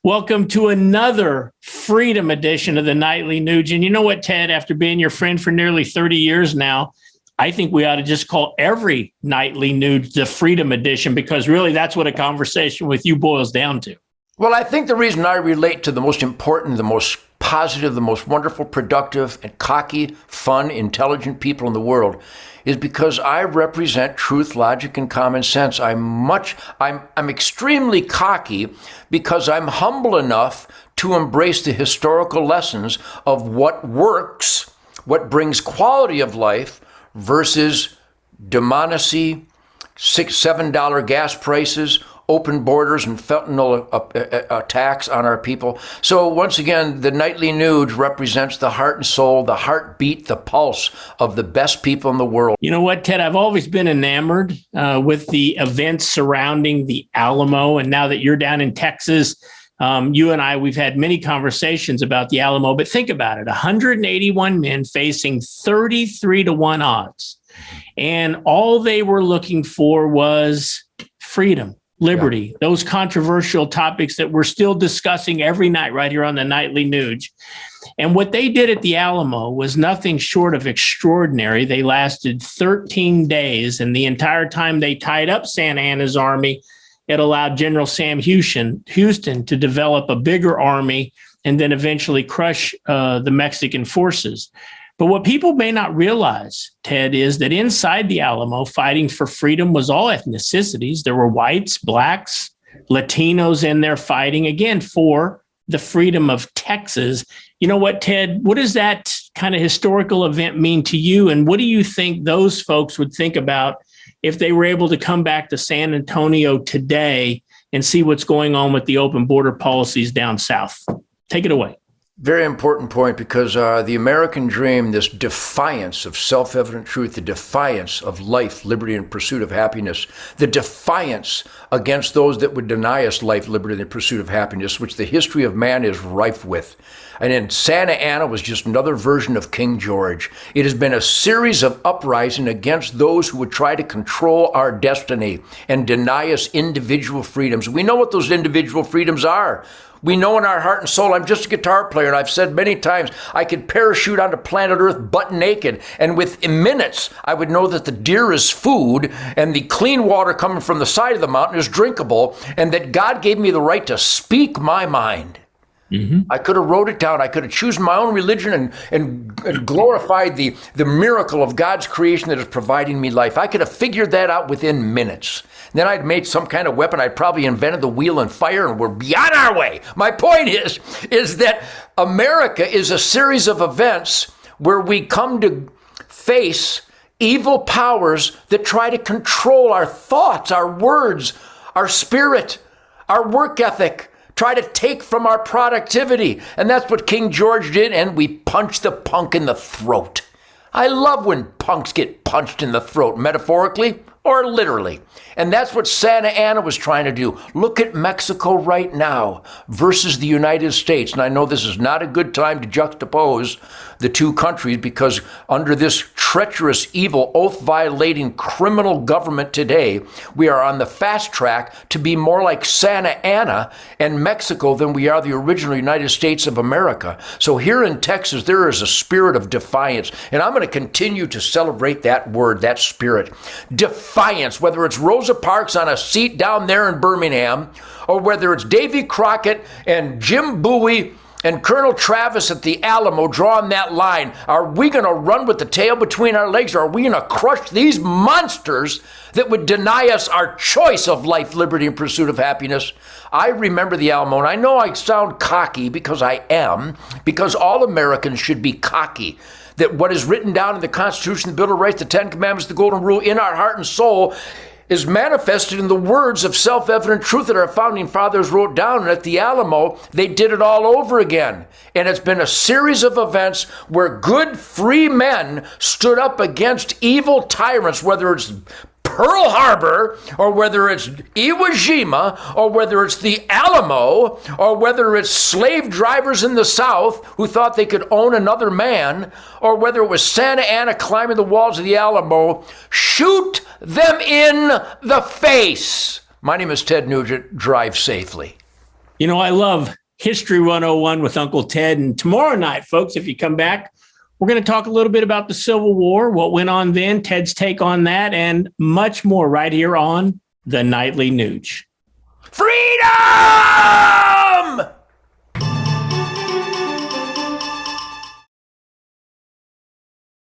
Welcome to another Freedom edition of the Nightly Nuge. And you know what, Ted, after being your friend for nearly 30 years now, I think we ought to just call every Nightly Nuge the Freedom edition, because really that's what a conversation with you boils down to. Well, I think the reason I relate to the most important, the most positive, the most wonderful, productive, and cocky, fun, intelligent people in the world is because I represent truth, logic, and common sense. I'm extremely cocky because I'm humble enough to embrace the historical lessons of what works, what brings quality of life versus demonicy, $6-7 gas prices, open borders, and fentanyl attacks on our people. So once again, the Nightly Nuge represents the heart and soul, the heartbeat, the pulse of the best people in the world. You know what, Ted? I've always been enamored with the events surrounding the Alamo. And now that you're down in Texas, you and I, we've had many conversations about the Alamo. But think about it, 181 men facing 33-1 odds. And all they were looking for was freedom. Liberty, those controversial topics that we're still discussing every night right here on the Nightly Nuge. And what they did at the Alamo was nothing short of extraordinary. They lasted 13 days, and the entire time they tied up Santa Anna's army, it allowed General Sam Houston to develop a bigger army and then eventually crush the Mexican forces. But what people may not realize, Ted, is that inside the Alamo, fighting for freedom was all ethnicities. There were whites, blacks, Latinos in there fighting, again, for the freedom of Texas. You know what, Ted? What does that kind of historical event mean to you? And what do you think those folks would think about if they were able to come back to San Antonio today and see what's going on with the open border policies down south? Take it away. Very important point, because the American dream, this defiance of self-evident truth, the defiance of life, liberty, and pursuit of happiness, the defiance against those that would deny us life, liberty, and the pursuit of happiness, which the history of man is rife with. And then Santa Anna was just another version of King George. It has been a series of uprising against those who would try to control our destiny and deny us individual freedoms. We know what those individual freedoms are. We know in our heart and soul, I'm just a guitar player, and I've said many times, I could parachute onto planet Earth butt naked, and within minutes, I would know that the deer is food, and the clean water coming from the side of the mountain is drinkable, and that God gave me the right to speak my mind. Mm-hmm. I could have wrote it down. I could have chosen my own religion and glorified the miracle of God's creation that is providing me life. I could have figured that out within minutes. Then I'd made some kind of weapon. I'd probably invented the wheel and fire, and we're beyond our way. My point is that America is a series of events where we come to face evil powers that try to control our thoughts, our words, our spirit, our work ethic, try to take from our productivity. And that's what King George did, and we punched the punk in the throat. I love when punks get punched in the throat, metaphorically or literally. And that's what Santa Anna was trying to do. Look at Mexico right now versus the United States. And I know this is not a good time to juxtapose the two countries, because under this treacherous, evil, oath-violating criminal government today, we are on the fast track to be more like Santa Anna and Mexico than we are the original United States of America. So here in Texas, there is a spirit of defiance. And I'm going to continue to celebrate that word, that spirit. Defiance, whether it's Rosa Parks on a seat down there in Birmingham, or whether it's Davy Crockett and Jim Bowie and Colonel Travis at the Alamo drawing that line. Are we going to run with the tail between our legs, or are we going to crush these monsters that would deny us our choice of life, liberty, and pursuit of happiness? I remember the Alamo, and I know I sound cocky because I am, because all Americans should be cocky. That what is written down in the Constitution, the Bill of Rights, the Ten Commandments, the Golden Rule in our heart and soul is manifested in the words of self-evident truth that our founding fathers wrote down. And at the Alamo, they did it all over again. And it's been a series of events where good, free men stood up against evil tyrants, whether it's Pearl Harbor, or whether it's Iwo Jima, or whether it's the Alamo, or whether it's slave drivers in the South who thought they could own another man, or whether it was Santa Anna climbing the walls of the Alamo. Shoot them in the face. My name is Ted Nugent. Drive safely. You know, I love History 101 with Uncle Ted. And tomorrow night, folks, if you come back, we're going to talk a little bit about the Civil War, what went on then, Ted's take on that, and much more right here on the Nightly Nooch. Freedom!